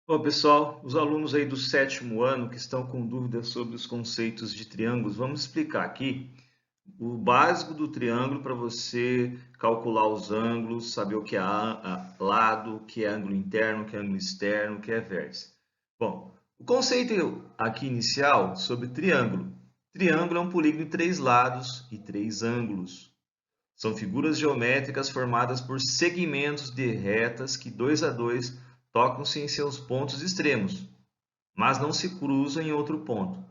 Bom, pessoal, os alunos aí do sétimo ano que estão com dúvidas sobre os conceitos de triângulos, vamos explicar aqui o básico do triângulo para você calcular os ângulos, saber o que é lado, o que é ângulo interno, o que é ângulo externo, o que é vértice. Bom, o conceito aqui inicial sobre triângulo. Triângulo é um polígono de três lados e três ângulos. São figuras geométricas formadas por segmentos de retas que, dois a dois, tocam-se em seus pontos extremos, mas não se cruzam em outro ponto.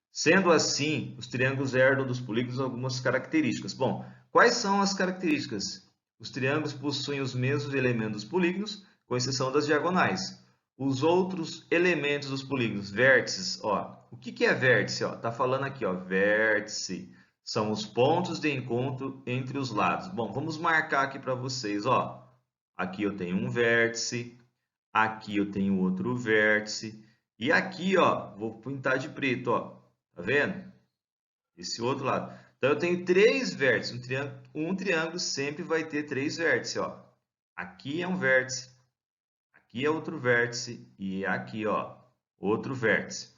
Sendo assim, os triângulos herdam dos polígonos algumas características. Bom, quais são as características? Os triângulos possuem os mesmos elementos dos polígonos, com exceção das diagonais. Os outros elementos dos polígonos, vértices, ó, o que é vértice? Ó, tá falando aqui, ó, vértice são os pontos de encontro entre os lados. Bom, vamos marcar aqui para vocês, ó. Aqui eu tenho um vértice, aqui eu tenho outro vértice e aqui, ó, vou pintar de preto, ó. Tá vendo? Esse outro lado. Então eu tenho três vértices. Um triângulo sempre vai ter três vértices, ó. Aqui é um vértice, aqui é outro vértice e aqui, ó, outro vértice.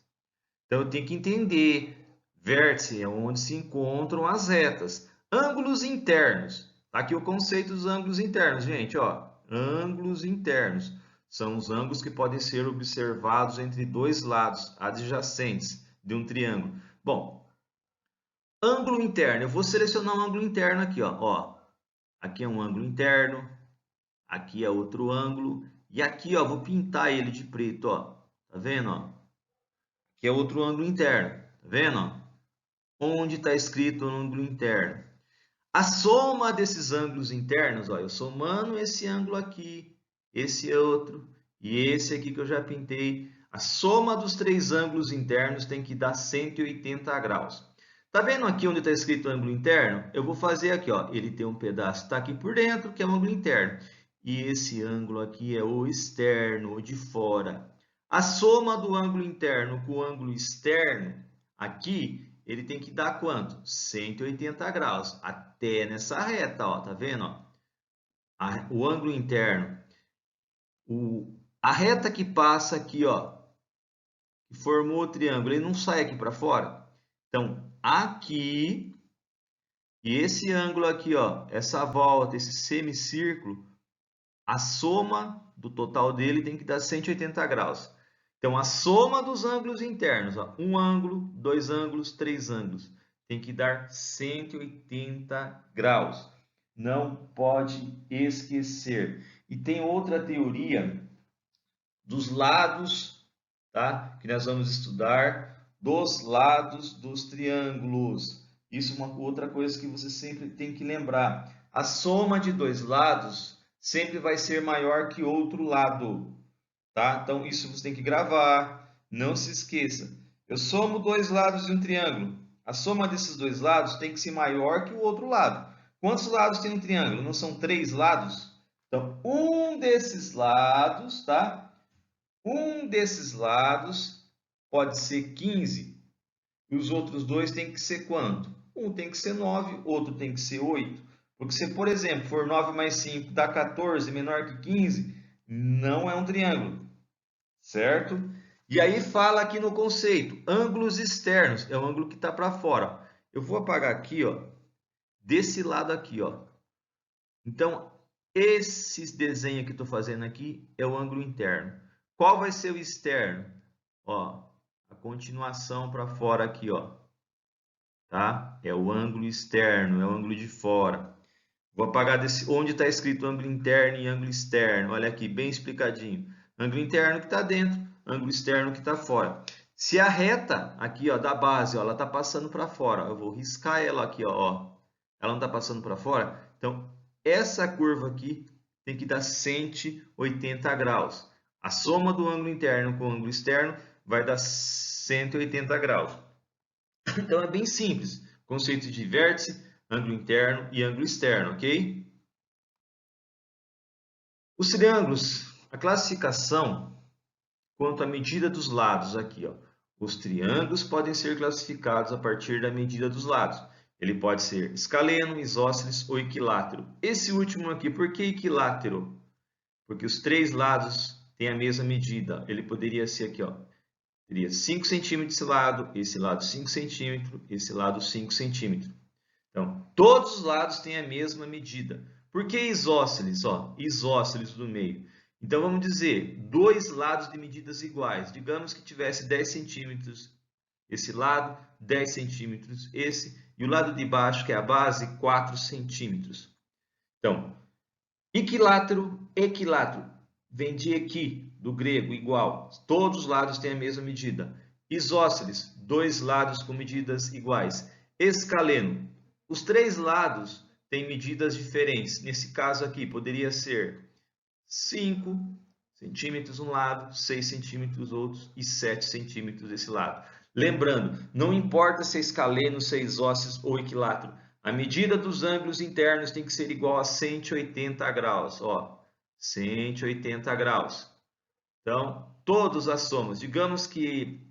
Então eu tenho que entender, vértice é onde se encontram as retas. Ângulos internos. Aqui o conceito dos ângulos internos, gente, ó. Ângulos internos são os ângulos que podem ser observados entre dois lados adjacentes de um triângulo. Bom, ângulo interno, eu vou selecionar um ângulo interno aqui, ó. Aqui é um ângulo interno, aqui é outro ângulo e aqui, ó, vou pintar ele de preto, ó. Tá vendo, ó? Aqui é outro ângulo interno, tá vendo, ó? Onde está escrito ângulo interno. A soma desses ângulos internos, ó, eu somando esse ângulo aqui, esse outro e esse aqui que eu já pintei, a soma dos três ângulos internos tem que dar 180 graus. Tá vendo aqui onde está escrito ângulo interno? Eu vou fazer aqui, ó, ele tem um pedaço que está aqui por dentro, que é o ângulo interno. E esse ângulo aqui é o externo, o de fora. A soma do ângulo interno com o ângulo externo, aqui, ele tem que dar quanto? 180 graus, até nessa reta, ó, tá vendo? Ó? O ângulo interno, a reta que passa aqui, ó, que formou o triângulo, ele não sai aqui para fora? Então, aqui, e esse ângulo aqui, ó, essa volta, esse semicírculo, a soma do total dele tem que dar 180 graus. Então, a soma dos ângulos internos, ó, um ângulo, dois ângulos, três ângulos, tem que dar 180 graus. Não pode esquecer. E tem outra teoria dos lados, tá? Que nós vamos estudar dos lados dos triângulos. Isso é uma outra coisa que você sempre tem que lembrar. A soma de dois lados sempre vai ser maior que outro lado, tá? Então isso você tem que gravar, não se esqueça. Eu somo dois lados de um triângulo. A soma desses dois lados tem que ser maior que o outro lado. Quantos lados tem um triângulo? Não são três lados? Então, um desses lados, tá? Um desses lados pode ser 15 e os outros dois tem que ser quanto? Um tem que ser 9, outro tem que ser 8. Porque se, por exemplo, for 9 mais 5 dá 14 menor que 15, não é um triângulo, certo? E aí fala aqui no conceito, ângulos externos, é o ângulo que está para fora. Eu vou apagar aqui, ó, desse lado aqui, ó. Então, esse desenho que estou fazendo aqui é o ângulo interno. Qual vai ser o externo? Ó, a continuação para fora aqui, ó. Tá? É o ângulo externo, é o ângulo de fora. Vou apagar desse, onde está escrito ângulo interno e ângulo externo. Olha aqui, bem explicadinho. Ângulo interno que está dentro, ângulo externo que está fora. Se a reta aqui, ó, da base, ó, ela está passando para fora, eu vou riscar ela aqui, ó. Ela não está passando para fora. Então, essa curva aqui tem que dar 180 graus. A soma do ângulo interno com o ângulo externo vai dar 180 graus. Então, é bem simples. Conceito de vértice, ângulo interno e ângulo externo, ok? Os triângulos, a classificação quanto à medida dos lados aqui, ó. Os triângulos podem ser classificados a partir da medida dos lados. Ele pode ser escaleno, isósceles ou equilátero. Esse último aqui, por que equilátero? Porque os três lados têm a mesma medida. Ele poderia ser aqui, ó. Teria 5 centímetros esse lado 5 centímetros, esse lado 5 centímetros. Então, todos os lados têm a mesma medida. Por que isósceles? Ó, isósceles do meio. Então, vamos dizer, dois lados de medidas iguais. Digamos que tivesse 10 centímetros esse lado, 10 centímetros esse, e o lado de baixo, que é a base, 4 centímetros. Então, equilátero, equilátero, vem de equi, do grego, igual. Todos os lados têm a mesma medida. Isósceles, dois lados com medidas iguais. Escaleno, os três lados têm medidas diferentes. Nesse caso aqui, poderia ser 5 centímetros um lado, 6 centímetros outros e 7 centímetros desse lado. Lembrando, não importa se é escaleno, se é isósceles ou equilátero, a medida dos ângulos internos tem que ser igual a 180 graus. Ó, 180 graus. Então, todas as somas. Digamos que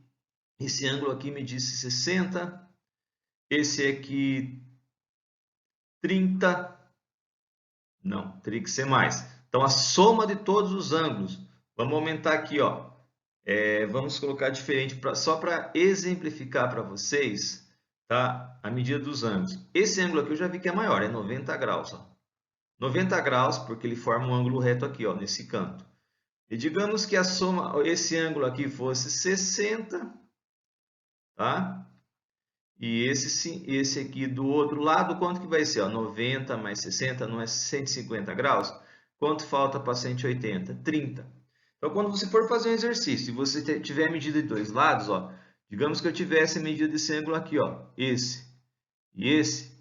esse ângulo aqui medisse 60, esse aqui 30. Não, teria que ser mais. Então, a soma de todos os ângulos. Vamos aumentar aqui, ó. Vamos colocar diferente, só para exemplificar para vocês, tá? A medida dos ângulos. Esse ângulo aqui eu já vi que é maior, é 90 graus. Ó. 90 graus, porque ele forma um ângulo reto aqui, ó, nesse canto. E digamos que a soma, esse ângulo aqui fosse 60, tá? E esse aqui do outro lado, quanto que vai ser? Ó, 90 mais 60 não é 150 graus? Quanto falta para 180? 30. Então, quando você for fazer um exercício e você tiver a medida de dois lados, ó, digamos que eu tivesse a medida desse ângulo aqui, ó, esse e esse.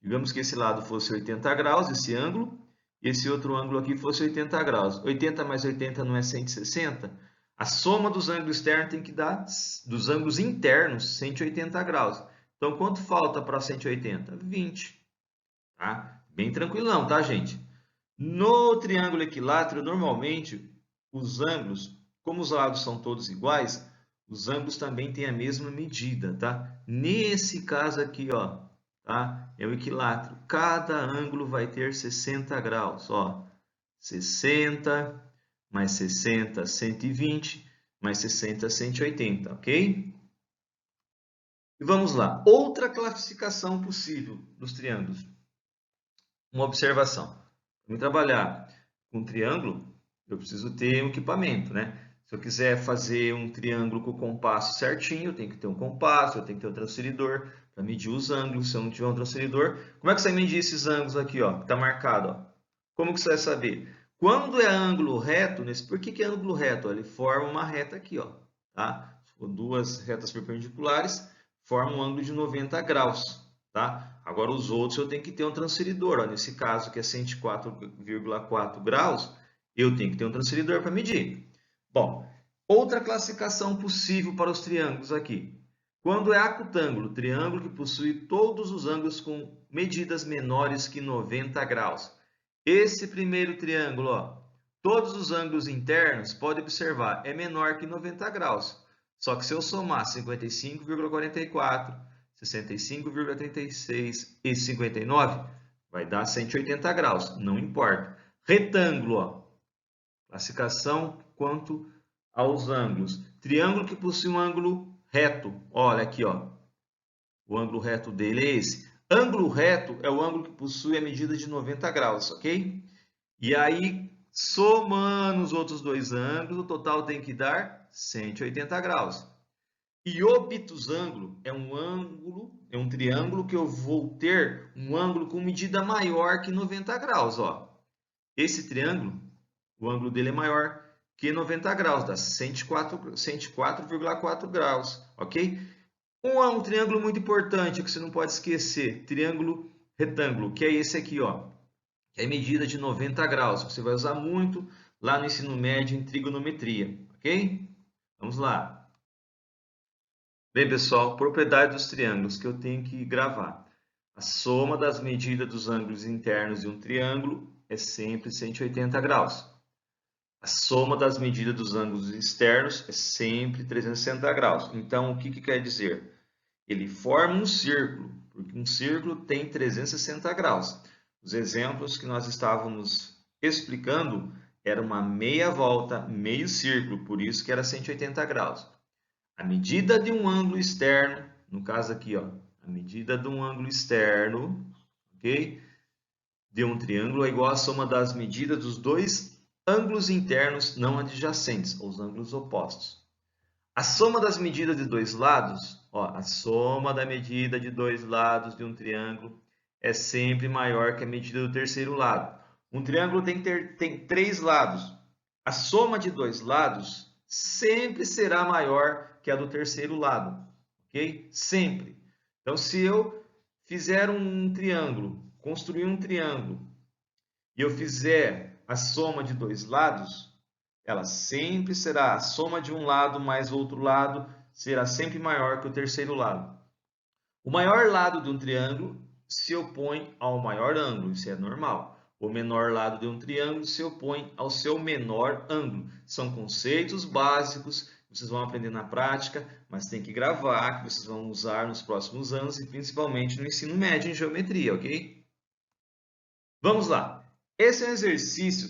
Digamos que esse lado fosse 80 graus, esse ângulo, e esse outro ângulo aqui fosse 80 graus. 80 mais 80 não é 160? A soma dos ângulos externos tem que dar, dos ângulos internos, 180 graus. Então, quanto falta para 180? 20. Tá? Bem tranquilão, tá, gente? No triângulo equilátero, normalmente, os ângulos, como os lados são todos iguais, os ângulos também têm a mesma medida, tá? Nesse caso aqui, ó, tá? É o equilátero. Cada ângulo vai ter 60 graus, ó. 60 mais 60, 120, mais 60, 180, ok? E vamos lá. Outra classificação possível dos triângulos. Uma observação. Para trabalhar com triângulo, eu preciso ter um equipamento, né? Se eu quiser fazer um triângulo com o compasso certinho, eu tenho que ter um compasso, eu tenho que ter um transferidor para medir os ângulos. Se eu não tiver um transferidor, como é que você vai medir esses ângulos aqui, ó? Que está marcado, ó. Como que você vai saber? Quando é ângulo reto, por que é ângulo reto? Ele forma uma reta aqui, ó, tá? Se for duas retas perpendiculares, forma um ângulo de 90 graus, tá? Agora, os outros eu tenho que ter um transferidor, ó. Nesse caso, que é 104,4 graus, eu tenho que ter um transferidor para medir. Bom, outra classificação possível para os triângulos aqui. Quando é acutângulo, triângulo que possui todos os ângulos com medidas menores que 90 graus. Esse primeiro triângulo, ó, todos os ângulos internos, pode observar, é menor que 90 graus. Só que se eu somar 55,44, 65,36 e 59, vai dar 180 graus, não importa. Retângulo, ó, classificação quanto aos ângulos. Triângulo que possui um ângulo reto, olha aqui, ó, o ângulo reto dele é esse. Ângulo reto é o ângulo que possui a medida de 90 graus, ok? E aí, somando os outros dois ângulos, o total tem que dar 180 graus. E obtusângulo é um triângulo que eu vou ter um ângulo com medida maior que 90 graus, ó. Esse triângulo, o ângulo dele é maior que 90 graus, dá 104,4 graus, ok? Um triângulo muito importante que você não pode esquecer, triângulo retângulo, que é esse aqui, ó. Que é medida de 90 graus. Você vai usar muito lá no ensino médio em trigonometria, ok? Vamos lá. Bem, pessoal, propriedade dos triângulos que eu tenho que gravar. A soma das medidas dos ângulos internos de um triângulo é sempre 180 graus. A soma das medidas dos ângulos externos é sempre 360 graus. Então, o que quer dizer? Ele forma um círculo, porque um círculo tem 360 graus. Os exemplos que nós estávamos explicando era uma meia volta, meio círculo, por isso que era 180 graus. A medida de um ângulo externo, no caso aqui, ó, a medida de um ângulo externo, ok? De um triângulo é igual à soma das medidas dos dois ângulos internos não adjacentes, ou os ângulos opostos. A soma das medidas de dois lados, ó, a soma da medida de dois lados de um triângulo é sempre maior que a medida do terceiro lado. Um triângulo tem três lados. A soma de dois lados sempre será maior que a do terceiro lado, ok? Sempre. Então, se eu fizer um triângulo, construir um triângulo, e eu fizer a soma de dois lados, ela sempre será a soma de um lado mais outro lado, será sempre maior que o terceiro lado. O maior lado de um triângulo se opõe ao maior ângulo, isso é normal. O menor lado de um triângulo se opõe ao seu menor ângulo. São conceitos básicos que vocês vão aprender na prática, mas tem que gravar, que vocês vão usar nos próximos anos e principalmente no ensino médio em geometria, ok? Vamos lá. Esse é um exercício,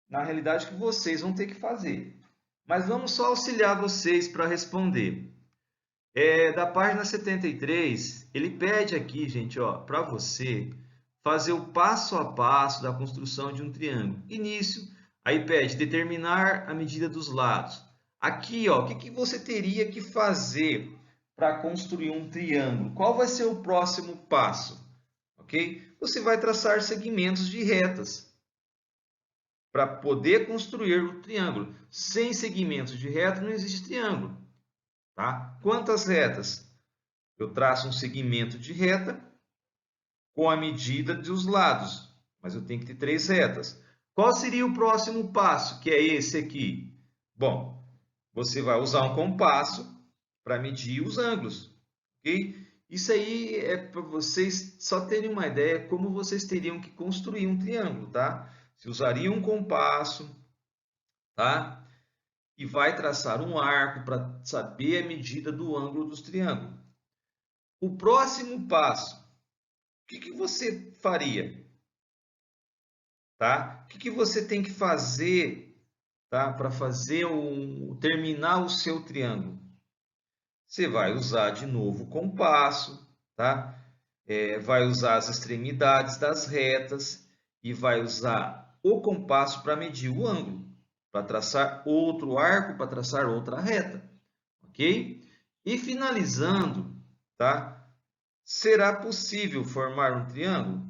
na realidade, que vocês vão ter que fazer. Mas vamos só auxiliar vocês para responder. Da página 73, ele pede aqui, gente, para você fazer o passo a passo da construção de um triângulo. Início, aí pede determinar a medida dos lados. Aqui, o que você teria que fazer para construir um triângulo? Qual vai ser o próximo passo? Ok? Você vai traçar segmentos de retas para poder construir o triângulo. Sem segmentos de reta não existe triângulo. Tá? Quantas retas? Eu traço um segmento de reta com a medida dos lados, mas eu tenho que ter três retas. Qual seria o próximo passo, que é esse aqui? Bom, você vai usar um compasso para medir os ângulos, ok? Isso aí é para vocês só terem uma ideia como vocês teriam que construir um triângulo, tá? Você usaria um compasso, tá? E vai traçar um arco para saber a medida do ângulo dos triângulos. O próximo passo, o que você faria? Tá? O que você tem que fazer, tá? Para terminar o seu triângulo? Você vai usar de novo o compasso, tá? Vai usar as extremidades das retas e vai usar o compasso para medir o ângulo, para traçar outro arco, para traçar outra reta, ok? E finalizando, tá? Será possível formar um triângulo?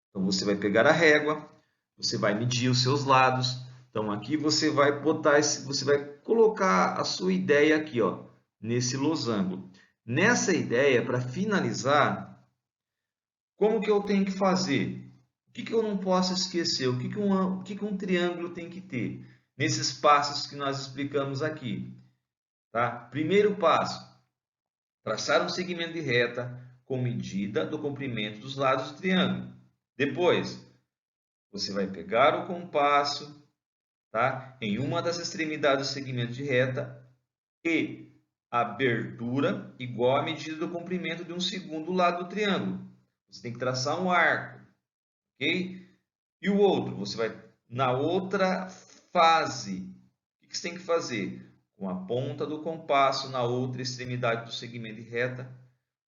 Então, você vai pegar a régua, você vai medir os seus lados. Então, aqui você vai você vai colocar a sua ideia aqui, nesse losango. Nessa ideia, para finalizar, como que eu tenho que fazer? O que eu não posso esquecer? O que um triângulo tem que ter? Nesses passos que nós explicamos aqui. Tá? Primeiro passo, traçar um segmento de reta com medida do comprimento dos lados do triângulo. Depois, você vai pegar o compasso, tá? Em uma das extremidades do segmento de reta e abertura igual à medida do comprimento de um segundo lado do triângulo. Você tem que traçar um arco, ok? E o outro, você vai na outra fase. O que você tem que fazer? Com a ponta do compasso na outra extremidade do segmento de reta,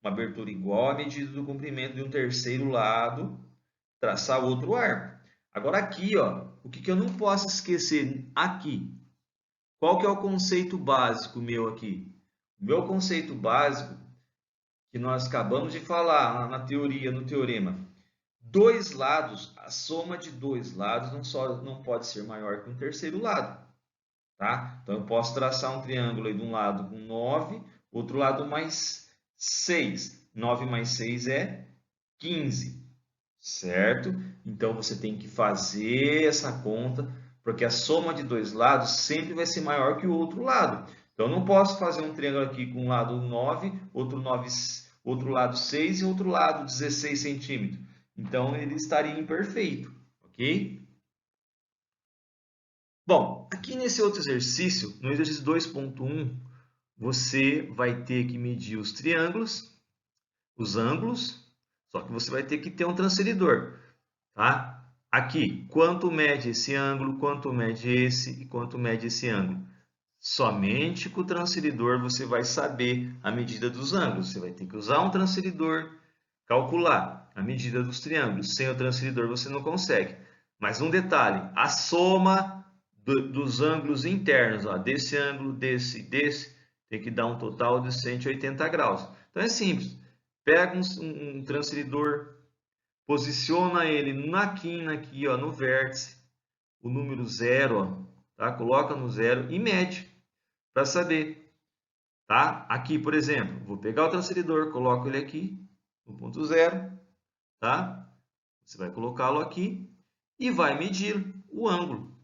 uma abertura igual à medida do comprimento de um terceiro lado, traçar outro arco. Agora aqui, o que eu não posso esquecer aqui? Qual que é o conceito básico meu aqui? O meu conceito básico, que nós acabamos de falar na teoria, no teorema, dois lados, a soma de dois lados não pode ser maior que um terceiro lado. Tá? Então, eu posso traçar um triângulo aí de um lado com 9, outro lado mais 6. 9 mais 6 é 15, certo? Então, você tem que fazer essa conta, porque a soma de dois lados sempre vai ser maior que o outro lado. Então, eu não posso fazer um triângulo aqui com um lado 9, outro lado 6 e outro lado 16 centímetros. Então, ele estaria imperfeito, ok? Bom, aqui nesse outro exercício, no exercício 2.1, você vai ter que medir os triângulos, os ângulos, só que você vai ter que ter um transferidor, tá? Aqui, quanto mede esse ângulo, quanto mede esse e quanto mede esse ângulo. Somente com o transferidor você vai saber a medida dos ângulos. Você vai ter que usar um transferidor, calcular a medida dos triângulos. Sem o transferidor você não consegue. Mas um detalhe, a soma dos ângulos internos, ó, desse ângulo, desse e desse, tem que dar um total de 180 graus. Então é simples. Pega um transferidor, posiciona ele na quina aqui, ó, no vértice, o número 0, ó, tá? Coloca no 0 e mede para saber, tá? Aqui, por exemplo, vou pegar o transferidor, coloco ele aqui no ponto 0, tá? Você vai colocá-lo aqui e vai medir o ângulo,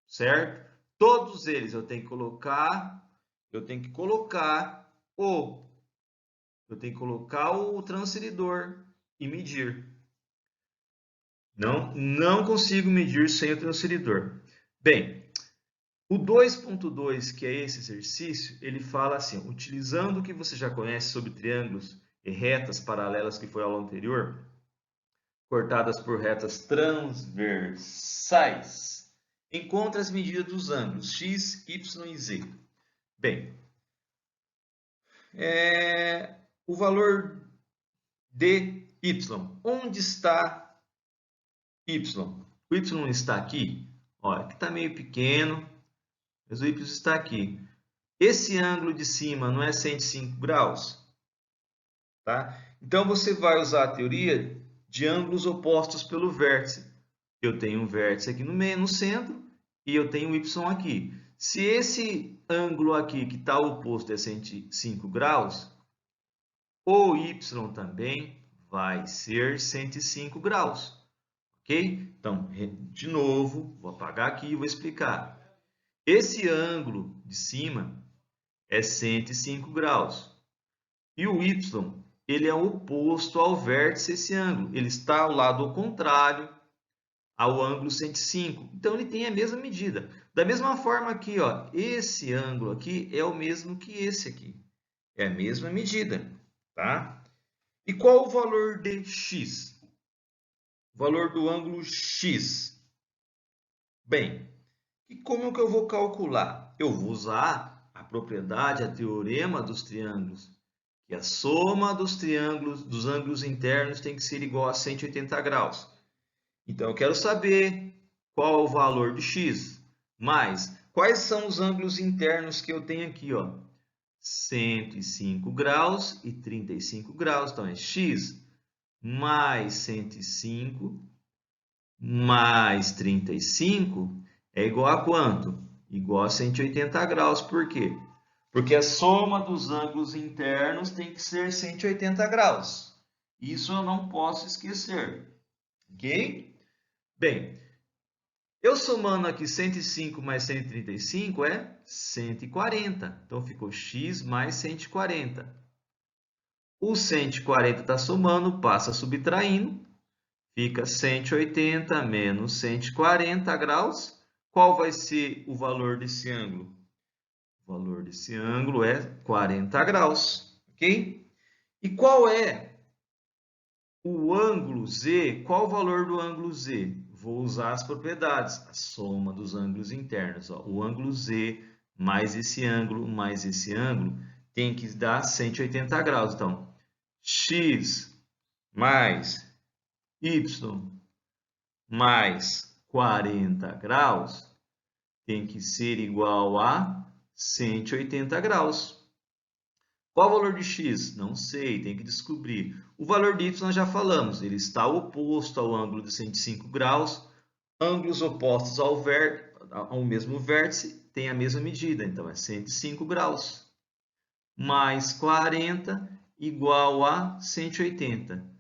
certo? Todos eles eu tenho que colocar o transferidor e medir. Não consigo medir sem o transferidor. Bem, o 2.2, que é esse exercício, ele fala assim, utilizando o que você já conhece sobre triângulos e retas paralelas, que foi a aula anterior, cortadas por retas transversais, encontre as medidas dos ângulos x, y e z. Bem, o valor de y, onde está y? O y está aqui, olha, aqui está meio pequeno, mas o y está aqui. Esse ângulo de cima não é 105 graus? Tá? Então, você vai usar a teoria de ângulos opostos pelo vértice. Eu tenho um vértice aqui no meio, no centro, e eu tenho um y aqui. Se esse ângulo aqui, que está oposto, é 105 graus, o y também vai ser 105 graus. Ok? Então, de novo, vou apagar aqui e vou explicar. Esse ângulo de cima é 105 graus. E o y, ele é oposto ao vértice esse ângulo. Ele está ao lado contrário ao ângulo 105. Então, ele tem a mesma medida. Da mesma forma aqui, ó, esse ângulo aqui é o mesmo que esse aqui. É a mesma medida, tá? E qual o valor de x? O valor do ângulo x. Bem, e como que eu vou calcular? Eu vou usar a propriedade, a teorema dos triângulos, que a soma dos triângulos, dos ângulos internos tem que ser igual a 180 graus. Então, eu quero saber qual é o valor de x, mais quais são os ângulos internos que eu tenho aqui, ó. 105 graus e 35 graus. Então, é x mais 105 mais 35 é igual a quanto? Igual a 180 graus. Por quê? Porque a soma dos ângulos internos tem que ser 180 graus. Isso eu não posso esquecer. Ok? Bem, eu somando aqui 105 mais 135 é 140. Então, ficou x mais 140. O 140 está somando, passa subtraindo. Fica 180 menos 140 graus. Qual vai ser o valor desse ângulo? O valor desse ângulo é 40 graus, ok? E qual é o ângulo Z? Qual o valor do ângulo Z? Vou usar as propriedades, a soma dos ângulos internos. Ó. O ângulo Z mais esse ângulo tem que dar 180 graus. Então, x mais y mais 40 graus tem que ser igual a 180 graus. Qual o valor de x? Não sei, tem que descobrir. O valor de y nós já falamos, ele está oposto ao ângulo de 105 graus. Ângulos opostos ao mesmo vértice têm a mesma medida, então é 105 graus. Mais 40 igual a 180.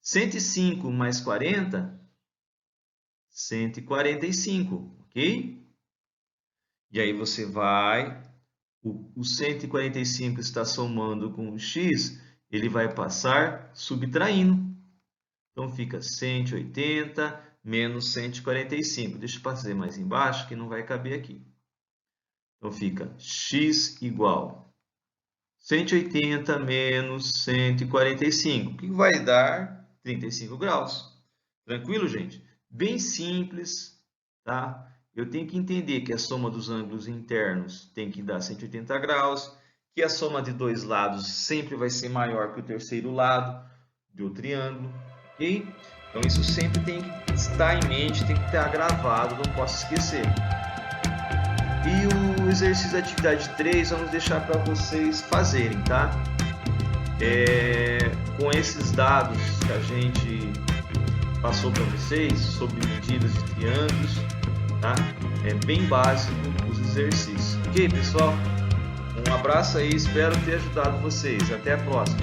105 mais 40, 145, ok? E aí você vai, o 145 está somando com o x, ele vai passar subtraindo. Então, fica 180 menos 145. Deixa eu fazer mais embaixo, que não vai caber aqui. Então, fica x igual 180 menos 145, que vai dar 35 graus. Tranquilo, gente? bem simples, tá? Eu tenho que entender que a soma dos ângulos internos tem que dar 180 graus, que a soma de dois lados sempre vai ser maior que o terceiro lado do triângulo, ok? Então isso sempre tem que estar em mente, tem que estar gravado, não posso esquecer. E o exercício da atividade 3 vamos deixar para vocês fazerem, tá? Com esses dados que a gente passou para vocês sobre medidas de triângulos, tá? É bem básico os exercícios. Ok, pessoal? Um abraço aí, espero ter ajudado vocês. Até a próxima.